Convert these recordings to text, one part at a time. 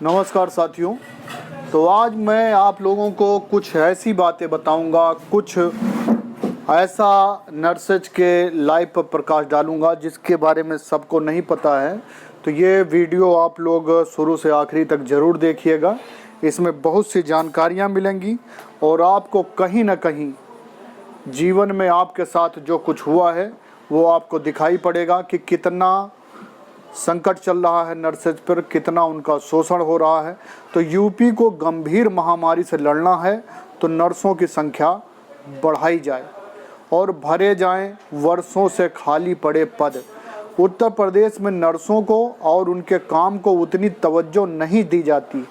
नमस्कार साथियों। तो आज मैं आप लोगों को कुछ ऐसी बातें बताऊंगा, कुछ ऐसा नर्सेज के लाइफ पर प्रकाश डालूंगा जिसके बारे में सबको नहीं पता है। तो ये वीडियो आप लोग शुरू से आखिरी तक ज़रूर देखिएगा। इसमें बहुत सी जानकारियां मिलेंगी और आपको कहीं ना कहीं जीवन में आपके साथ जो कुछ हुआ है वो आपको दिखाई पड़ेगा कि कितना संकट चल रहा है नर्सेज पर, कितना उनका शोषण हो रहा है। तो यूपी को गंभीर महामारी से लड़ना है तो नर्सों की संख्या बढ़ाई जाए और भरे जाएं वर्षों से खाली पड़े पद। उत्तर प्रदेश में नर्सों को और उनके काम को उतनी तवज्जो नहीं दी जाती।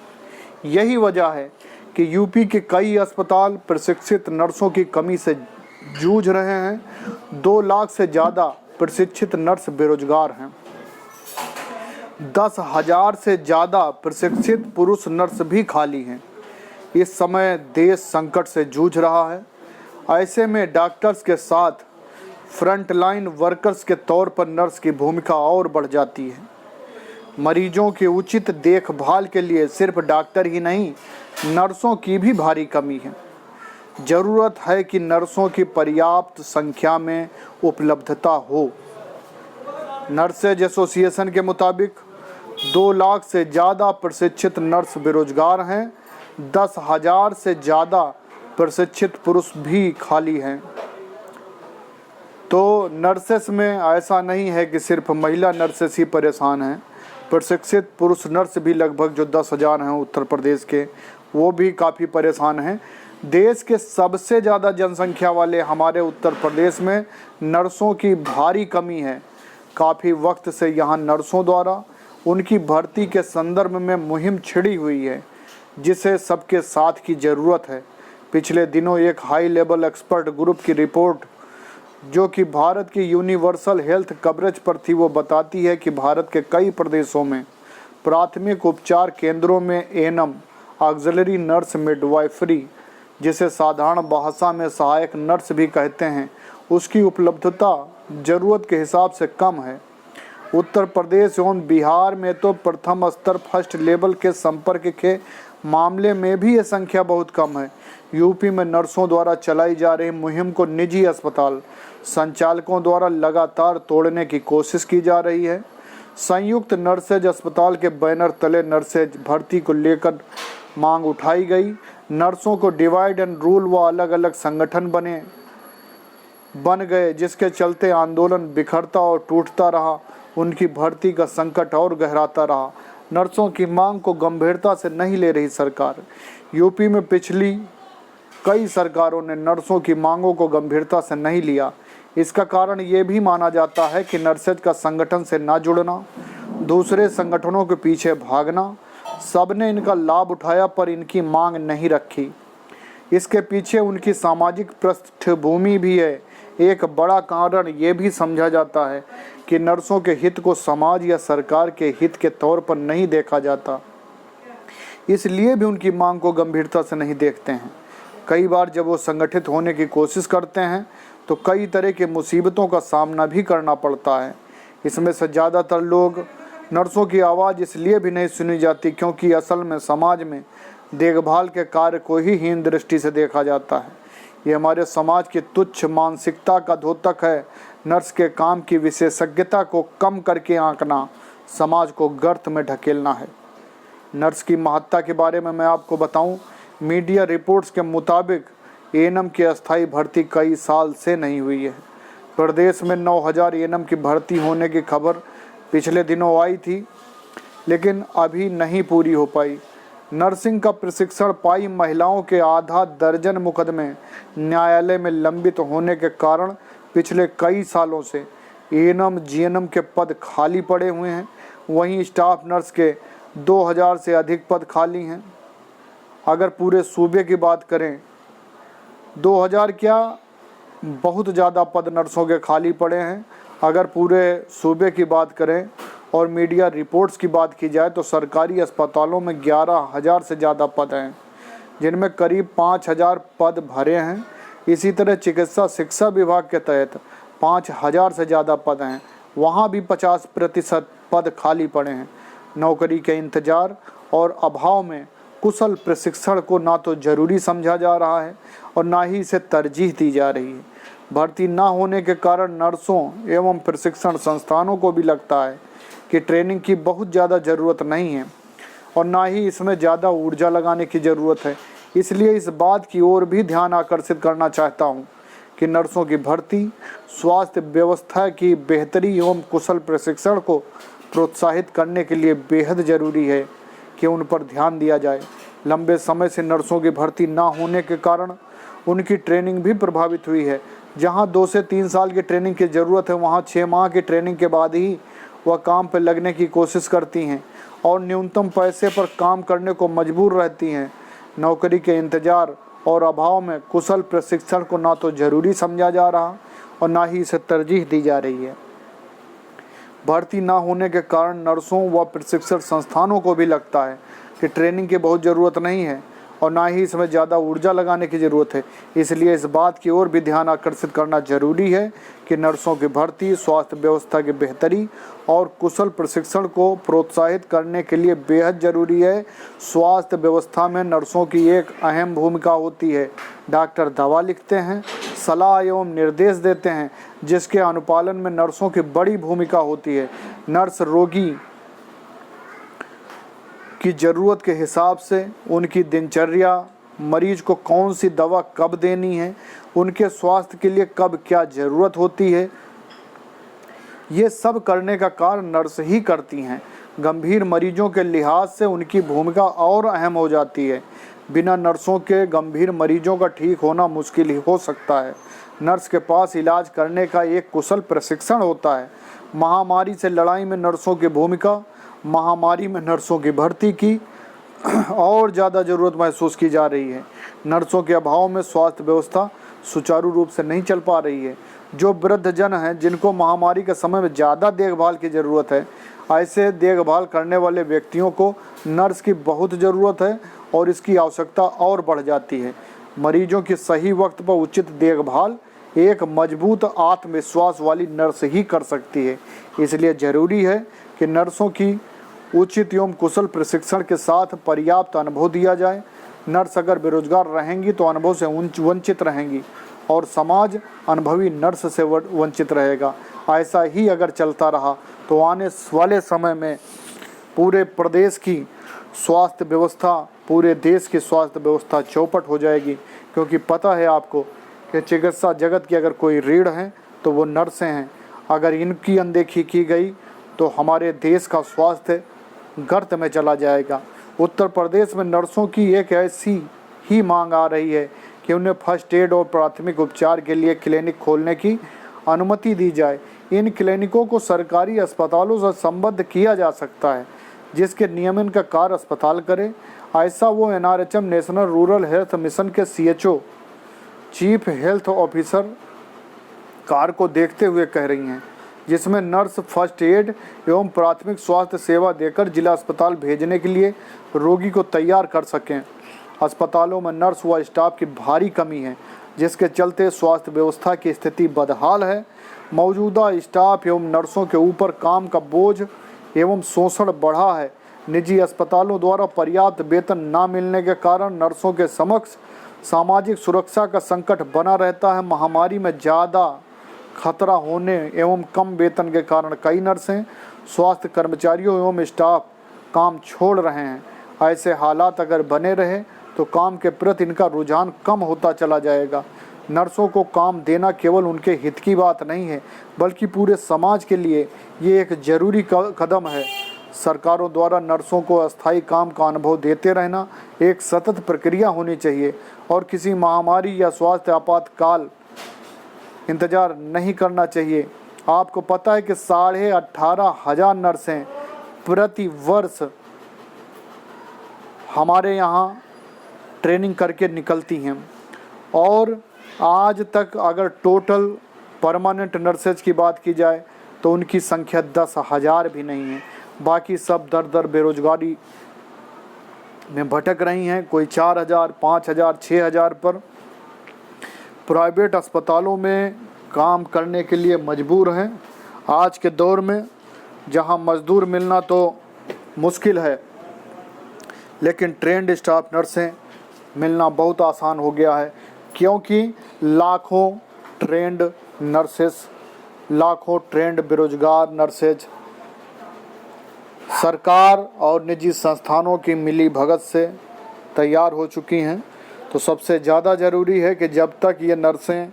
यही वजह है कि यूपी के कई अस्पताल प्रशिक्षित नर्सों की कमी से जूझ रहे हैं। 2 लाख से ज़्यादा प्रशिक्षित नर्स बेरोजगार हैं। 10,000 से ज़्यादा प्रशिक्षित पुरुष नर्स भी खाली हैं। इस समय देश संकट से जूझ रहा है। ऐसे में डॉक्टर्स के साथ फ्रंटलाइन वर्कर्स के तौर पर नर्स की भूमिका और बढ़ जाती है। मरीजों की उचित देखभाल के लिए सिर्फ डॉक्टर ही नहीं, नर्सों की भी भारी कमी है। ज़रूरत है कि नर्सों की पर्याप्त संख्या में उपलब्धता हो। नर्सेज एसोसिएशन के मुताबिक 2 लाख से ज़्यादा प्रशिक्षित नर्स बेरोजगार हैं। 10,000 से ज़्यादा प्रशिक्षित पुरुष भी खाली हैं। तो नर्सेस में ऐसा नहीं है कि सिर्फ महिला नर्सेस ही परेशान हैं। प्रशिक्षित पुरुष नर्स भी लगभग जो 10,000 हैं उत्तर प्रदेश के, वो भी काफ़ी परेशान हैं। देश के सबसे ज़्यादा जनसंख्या वाले हमारे उत्तर प्रदेश में नर्सों की भारी कमी है। काफ़ी वक्त से यहाँ नर्सों द्वारा उनकी भर्ती के संदर्भ में मुहिम छिड़ी हुई है, जिसे सबके साथ की ज़रूरत है। पिछले दिनों एक हाई लेवल एक्सपर्ट ग्रुप की रिपोर्ट जो कि भारत की यूनिवर्सल हेल्थ कवरेज पर थी, वो बताती है कि भारत के कई प्रदेशों में प्राथमिक उपचार केंद्रों में एएनएम, ऑक्सिलरी नर्स मिडवाइफरी, जिसे साधारण भाषा में सहायक नर्स भी कहते हैं, उसकी उपलब्धता ज़रूरत के हिसाब से कम है। उत्तर प्रदेश एवं बिहार में तो प्रथम स्तर फर्स्ट लेवल के संपर्क के मामले में भी ये संख्या बहुत कम है। यूपी में नर्सों द्वारा चलाई जा रही मुहिम को निजी अस्पताल संचालकों द्वारा लगातार तोड़ने की कोशिश की जा रही है। संयुक्त नर्सेज अस्पताल के बैनर तले नर्सेज भर्ती को लेकर मांग उठाई गई। नर्सों को डिवाइड एंड रूल व अलग अलग संगठन बन गए, जिसके चलते आंदोलन बिखरता और टूटता रहा। उनकी भर्ती का संकट और गहराता रहा। नर्सों की मांग को गंभीरता से नहीं ले रही सरकार। यूपी में पिछली कई सरकारों ने नर्सों की मांगों को गंभीरता से नहीं लिया। इसका कारण ये भी माना जाता है कि नर्सेज का संगठन से ना जुड़ना, दूसरे संगठनों के पीछे भागना, सबने इनका लाभ उठाया पर इनकी मांग नहीं रखी। इसके पीछे उनकी सामाजिक पृष्ठभूमि भी है। एक बड़ा कारण ये भी समझा जाता है कि नर्सों के हित को समाज या सरकार के हित के तौर पर नहीं देखा जाता, इसलिए भी उनकी मांग को गंभीरता से नहीं देखते हैं। कई बार जब वो संगठित होने की कोशिश करते हैं तो कई तरह की मुसीबतों का सामना भी करना पड़ता है। इसमें से ज़्यादातर लोग नर्सों की आवाज़ इसलिए भी नहीं सुनी जाती क्योंकि असल में समाज में देखभाल के कार्य को ही हीन दृष्टि से देखा जाता है। ये हमारे समाज की तुच्छ मानसिकता का द्योतक है। नर्स के काम की विशेषज्ञता को कम करके आंकना समाज को गर्त में ढकेलना है। नर्स की महत्ता के बारे में मैं आपको बताऊं, मीडिया रिपोर्ट्स के मुताबिक एएनएम की अस्थायी भर्ती कई साल से नहीं हुई है। प्रदेश में 9,000 एएनएम की भर्ती होने की खबर पिछले दिनों आई थी, लेकिन अभी नहीं पूरी हो पाई। नर्सिंग का प्रशिक्षण पाई महिलाओं के आधा दर्जन मुकदमे न्यायालय में लंबित होने के कारण पिछले कई सालों से एएनएम जीएनएम के पद खाली पड़े हुए हैं। वहीं स्टाफ नर्स के 2,000 से अधिक पद खाली हैं। अगर पूरे सूबे की बात करें, 2,000 क्या, बहुत ज़्यादा पद नर्सों के खाली पड़े हैं। अगर पूरे सूबे की बात करें और मीडिया रिपोर्ट्स की बात की जाए तो सरकारी अस्पतालों में 11,000 से ज़्यादा पद हैं, जिनमें करीब 5,000 पद भरे हैं। इसी तरह चिकित्सा शिक्षा विभाग के तहत 5,000 से ज़्यादा पद हैं, वहाँ भी 50% पद खाली पड़े हैं। नौकरी के इंतजार और अभाव में कुशल प्रशिक्षण को ना तो जरूरी समझा जा रहा है और ना ही इसे तरजीह दी जा रही है। भर्ती ना होने के कारण नर्सों एवं प्रशिक्षण संस्थानों को भी लगता है कि ट्रेनिंग की बहुत ज़्यादा ज़रूरत नहीं है और ना ही इसमें ज़्यादा ऊर्जा लगाने की ज़रूरत है। इसलिए इस बात की ओर भी ध्यान आकर्षित करना चाहता हूँ कि नर्सों की भर्ती स्वास्थ्य व्यवस्था की बेहतरी एवं कुशल प्रशिक्षण को प्रोत्साहित करने के लिए बेहद ज़रूरी है कि उन पर ध्यान दिया जाए। लंबे समय से नर्सों की भर्ती ना होने के कारण उनकी ट्रेनिंग भी प्रभावित हुई है। जहां 2 से 3 साल की ट्रेनिंग की ज़रूरत है, वहां 6 माह की ट्रेनिंग के बाद ही वह काम पर लगने की कोशिश करती हैं और न्यूनतम पैसे पर काम करने को मजबूर रहती हैं। नौकरी के इंतजार और अभाव में कुशल प्रशिक्षण को ना तो ज़रूरी समझा जा रहा और ना ही इसे तरजीह दी जा रही है। भर्ती ना होने के कारण नर्सों व प्रशिक्षण संस्थानों को भी लगता है कि ट्रेनिंग की बहुत ज़रूरत नहीं है और ना ही इसमें ज़्यादा ऊर्जा लगाने की ज़रूरत है। इसलिए इस बात की ओर भी ध्यान आकर्षित करना जरूरी है कि नर्सों की भर्ती स्वास्थ्य व्यवस्था की बेहतरी और कुशल प्रशिक्षण को प्रोत्साहित करने के लिए बेहद ज़रूरी है। स्वास्थ्य व्यवस्था में नर्सों की एक अहम भूमिका होती है। डॉक्टर दवा लिखते हैं, सलाह एवं निर्देश देते हैं, जिसके अनुपालन में नर्सों की बड़ी भूमिका होती है। नर्स रोगी की ज़रूरत के हिसाब से उनकी दिनचर्या, मरीज को कौन सी दवा कब देनी है, उनके स्वास्थ्य के लिए कब क्या ज़रूरत होती है, ये सब करने का कार्य नर्स ही करती हैं। गंभीर मरीजों के लिहाज से उनकी भूमिका और अहम हो जाती है। बिना नर्सों के गंभीर मरीजों का ठीक होना मुश्किल ही हो सकता है। नर्स के पास इलाज करने का एक कुशल प्रशिक्षण होता है। महामारी से लड़ाई में नर्सों की भूमिका, महामारी में नर्सों की भर्ती की और ज़्यादा ज़रूरत महसूस की जा रही है। नर्सों के अभाव में स्वास्थ्य व्यवस्था सुचारू रूप से नहीं चल पा रही है। जो वृद्धजन हैं, जिनको महामारी के समय में ज़्यादा देखभाल की ज़रूरत है, ऐसे देखभाल करने वाले व्यक्तियों को नर्स की बहुत ज़रूरत है और इसकी आवश्यकता और बढ़ जाती है। मरीजों की सही वक्त पर उचित देखभाल एक मजबूत आत्मविश्वास वाली नर्स ही कर सकती है। इसलिए ज़रूरी है कि नर्सों की उचित एवं कुशल प्रशिक्षण के साथ पर्याप्त अनुभव दिया जाए। नर्स अगर बेरोजगार रहेंगी तो अनुभव से वंचित रहेंगी और समाज अनुभवी नर्स से वंचित रहेगा। ऐसा ही अगर चलता रहा तो आने वाले समय में पूरे प्रदेश की स्वास्थ्य व्यवस्था, पूरे देश की स्वास्थ्य व्यवस्था चौपट हो जाएगी। क्योंकि पता है आपको कि चिकित्सा जगत की अगर कोई रीढ़ है तो वो नर्सें हैं। अगर इनकी अनदेखी की गई तो हमारे देश का स्वास्थ्य गर्त में चला जाएगा। उत्तर प्रदेश में नर्सों की एक ऐसी ही मांग आ रही है कि उन्हें फर्स्ट एड और प्राथमिक उपचार के लिए क्लिनिक खोलने की अनुमति दी जाए। इन क्लिनिकों को सरकारी अस्पतालों से संबद्ध किया जा सकता है, जिसके नियमन का कार्य अस्पताल करे। ऐसा वो NRHM national rural health mission के CHO चीफ हेल्थ ऑफिसर कार्य को देखते हुए कह रही हैं, जिसमें नर्स फर्स्ट एड एवं प्राथमिक स्वास्थ्य सेवा देकर जिला अस्पताल भेजने के लिए रोगी को तैयार कर सकें। अस्पतालों में नर्स व स्टाफ की भारी कमी है, जिसके चलते स्वास्थ्य व्यवस्था की स्थिति बदहाल है। मौजूदा स्टाफ एवं नर्सों के ऊपर काम का बोझ एवं शोषण बढ़ा है। निजी अस्पतालों द्वारा पर्याप्त वेतन न मिलने के कारण नर्सों के समक्ष सामाजिक सुरक्षा का संकट बना रहता है। महामारी में ज़्यादा खतरा होने एवं कम वेतन के कारण कई नर्सें, स्वास्थ्य कर्मचारियों एवं स्टाफ काम छोड़ रहे हैं। ऐसे हालात अगर बने रहे तो काम के प्रति इनका रुझान कम होता चला जाएगा। नर्सों को काम देना केवल उनके हित की बात नहीं है, बल्कि पूरे समाज के लिए ये एक जरूरी कदम है। सरकारों द्वारा नर्सों को अस्थायी काम का अनुभव देते रहना एक सतत प्रक्रिया होनी चाहिए और किसी महामारी या स्वास्थ्य आपातकाल इंतजार नहीं करना चाहिए। आपको पता है कि 18,500 नर्सें प्रति वर्ष हमारे यहाँ ट्रेनिंग करके निकलती हैं और आज तक अगर टोटल परमानेंट नर्सेज की बात की जाए तो उनकी संख्या 10,000 भी नहीं है। बाकी सब दर दर बेरोजगारी में भटक रही हैं। कोई 4,000, 5,000, 6,000 पर प्राइवेट अस्पतालों में काम करने के लिए मजबूर हैं। आज के दौर में जहां मजदूर मिलना तो मुश्किल है, लेकिन ट्रेंड स्टाफ नर्सें मिलना बहुत आसान हो गया है, क्योंकि लाखों ट्रेंड नर्सेस, लाखों ट्रेंड बेरोजगार नर्सेज सरकार और निजी संस्थानों की मिली भगत से तैयार हो चुकी हैं। तो सबसे ज़्यादा ज़रूरी है कि जब तक ये नर्सें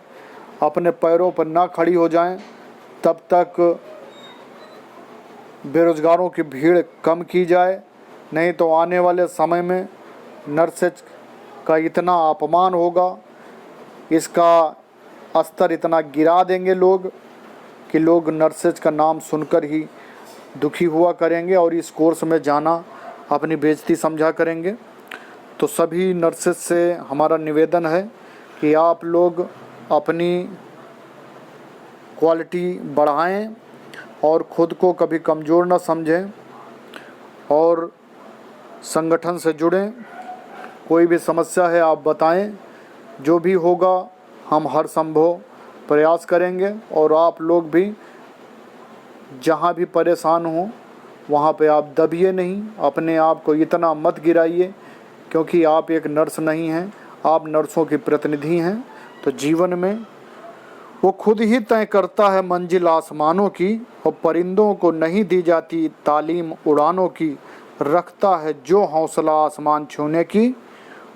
अपने पैरों पर ना खड़ी हो जाएं, तब तक बेरोजगारों की भीड़ कम की जाए। नहीं तो आने वाले समय में नर्सेज का इतना अपमान होगा, इसका स्तर इतना गिरा देंगे लोग कि लोग नर्सेज का नाम सुनकर ही दुखी हुआ करेंगे और इस कोर्स में जाना अपनी बेइज्जती समझा करेंगे। तो सभी नर्सेज से हमारा निवेदन है कि आप लोग अपनी क्वालिटी बढ़ाएं और ख़ुद को कभी कमज़ोर न समझें और संगठन से जुड़ें। कोई भी समस्या है आप बताएं, जो भी होगा हम हर संभव प्रयास करेंगे। और आप लोग भी जहां भी परेशान हों वहां पे आप दबिए नहीं, अपने आप को इतना मत गिराइए, क्योंकि आप एक नर्स नहीं हैं, आप नर्सों की प्रतिनिधि हैं। तो जीवन में वो खुद ही तय करता है मंजिल आसमानों की, और परिंदों को नहीं दी जाती तालीम उड़ानों की। रखता है जो हौसला आसमान छूने की,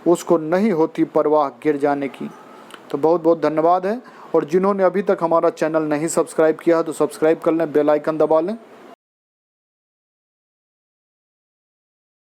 उसको नहीं होती परवाह गिर जाने की। तो बहुत बहुत धन्यवाद है। और जिन्होंने अभी तक हमारा चैनल नहीं सब्सक्राइब किया है तो सब्सक्राइब कर लें, बेल आइकन दबा लें।